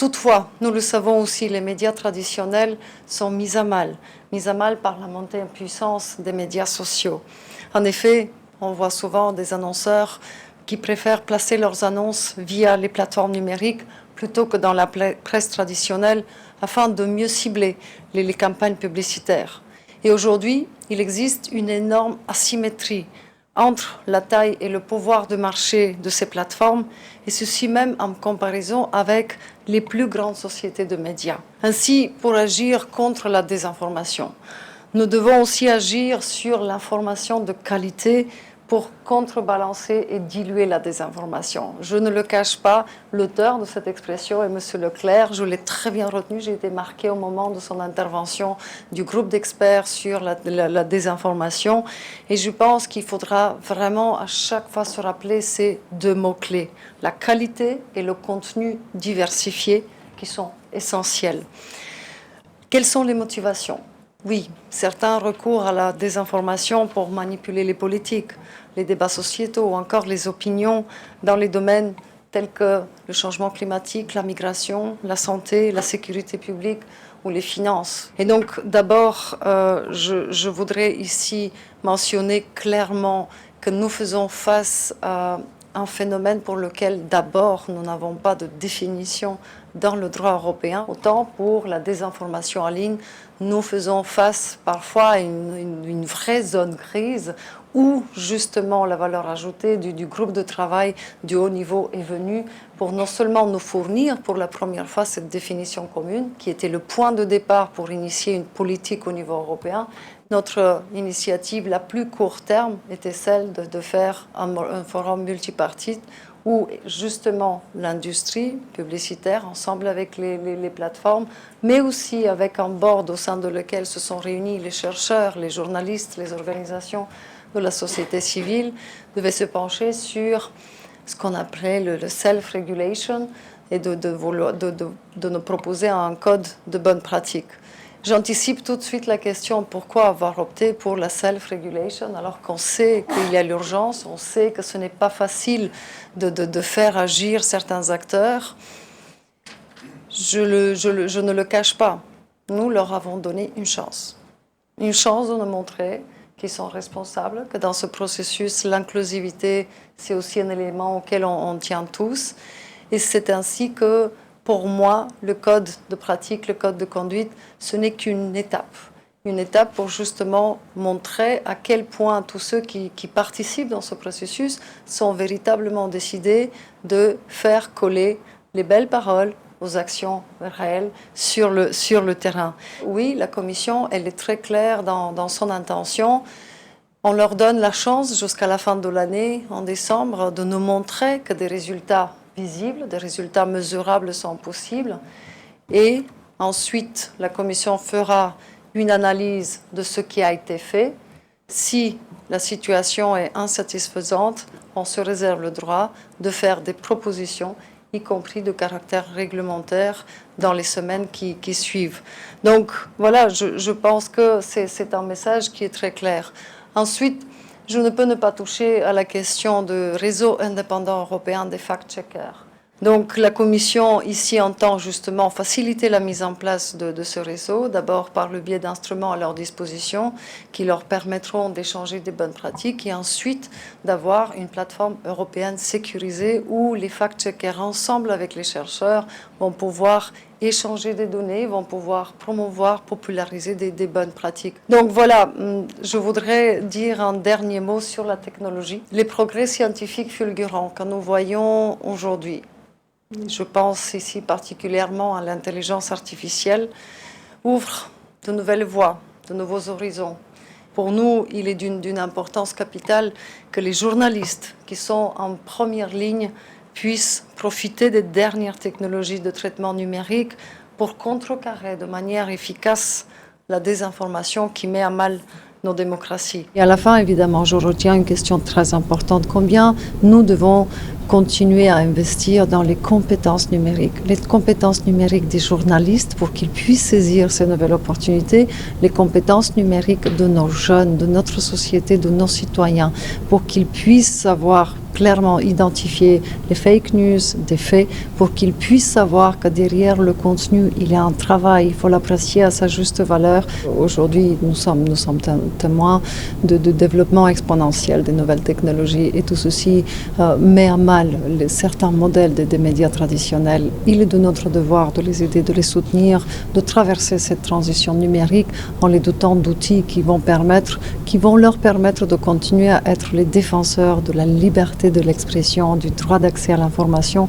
Toutefois, nous le savons aussi, les médias traditionnels sont mis à mal par la montée en puissance des médias sociaux. En effet, on voit souvent des annonceurs qui préfèrent placer leurs annonces via les plateformes numériques plutôt que dans la presse traditionnelle afin de mieux cibler les campagnes publicitaires. Et aujourd'hui, il existe une énorme asymétrie entre la taille et le pouvoir de marché de ces plateformes, et ceci même en comparaison avec les plus grandes sociétés de médias. Ainsi, pour agir contre la désinformation, nous devons aussi agir sur l'information de qualité pour contrebalancer et diluer la désinformation. Je ne le cache pas, l'auteur de cette expression est M. Leclerc. Je l'ai très bien retenu, j'ai été marquée au moment de son intervention du groupe d'experts sur la désinformation. Et je pense qu'il faudra vraiment à chaque fois se rappeler ces deux mots-clés, la qualité et le contenu diversifié qui sont essentiels. Quelles sont les motivations ? Oui, certains recourent à la désinformation pour manipuler les politiques, les débats sociétaux ou encore les opinions dans les domaines tels que le changement climatique, la migration, la santé, la sécurité publique ou les finances. Et donc d'abord, je voudrais ici mentionner clairement que nous faisons face à un phénomène pour lequel d'abord nous n'avons pas de définition dans le droit européen. Autant pour la désinformation en ligne, nous faisons face parfois à une vraie zone grise où justement la valeur ajoutée du groupe de travail du haut niveau est venue pour non seulement nous fournir pour la première fois cette définition commune qui était le point de départ pour initier une politique au niveau européen. Notre initiative la plus court terme était celle de faire un forum multipartite où justement l'industrie publicitaire, ensemble avec les plateformes, mais aussi avec un board au sein de lequel se sont réunis les chercheurs, les journalistes, les organisations de la société civile, devait se pencher sur ce qu'on appelait le self-regulation et de nous proposer un code de bonne pratique. J'anticipe tout de suite la question pourquoi avoir opté pour la self-regulation alors qu'on sait qu'il y a l'urgence, on sait que ce n'est pas facile de faire agir certains acteurs. Je ne le cache pas. Nous leur avons donné une chance de nous montrer qu'ils sont responsables, que dans ce processus, l'inclusivité, c'est aussi un élément auquel on tient tous. Et c'est ainsi que pour moi, le code de pratique, le code de conduite, ce n'est qu'une étape. Une étape pour justement montrer à quel point tous ceux qui participent dans ce processus sont véritablement décidés de faire coller les belles paroles aux actions réelles sur le terrain. Oui, la Commission, elle est très claire dans son intention. On leur donne la chance jusqu'à la fin de l'année, en décembre, de nous montrer que des résultats visibles, des résultats mesurables sont possibles. Et ensuite, la Commission fera une analyse de ce qui a été fait. Si la situation est insatisfaisante, on se réserve le droit de faire des propositions, y compris de caractère réglementaire, dans les semaines qui suivent. Donc voilà, je pense que c'est un message qui est très clair. Ensuite, je ne peux ne pas toucher à la question du réseau indépendant européen des fact-checkers. Donc la Commission ici entend justement faciliter la mise en place de ce réseau, d'abord par le biais d'instruments à leur disposition qui leur permettront d'échanger des bonnes pratiques et ensuite d'avoir une plateforme européenne sécurisée où les fact-checkers ensemble avec les chercheurs vont pouvoir échanger des données, vont pouvoir promouvoir, populariser des bonnes pratiques. Donc voilà, je voudrais dire un dernier mot sur la technologie. Les progrès scientifiques fulgurants que nous voyons aujourd'hui, je pense ici particulièrement à l'intelligence artificielle, ouvrent de nouvelles voies, de nouveaux horizons. Pour nous, il est d'une importance capitale que les journalistes qui sont en première ligne puissent profiter des dernières technologies de traitement numérique pour contrecarrer de manière efficace la désinformation qui met à mal nos démocraties. Et à la fin, évidemment, je retiens une question très importante. Combien nous devons continuer à investir dans les compétences numériques des journalistes pour qu'ils puissent saisir ces nouvelles opportunités, les compétences numériques de nos jeunes, de notre société, de nos citoyens, pour qu'ils puissent avoir clairement identifier les fake news, des faits, pour qu'ils puissent savoir que derrière le contenu, il y a un travail, il faut l'apprécier à sa juste valeur. Aujourd'hui, nous sommes témoins de développement exponentiel des nouvelles technologies et tout ceci met à mal certains modèles des médias traditionnels. Il est de notre devoir de les aider, de les soutenir, de traverser cette transition numérique en les dotant d'outils qui vont leur permettre de continuer à être les défenseurs de la liberté de l'expression, du droit d'accès à l'information.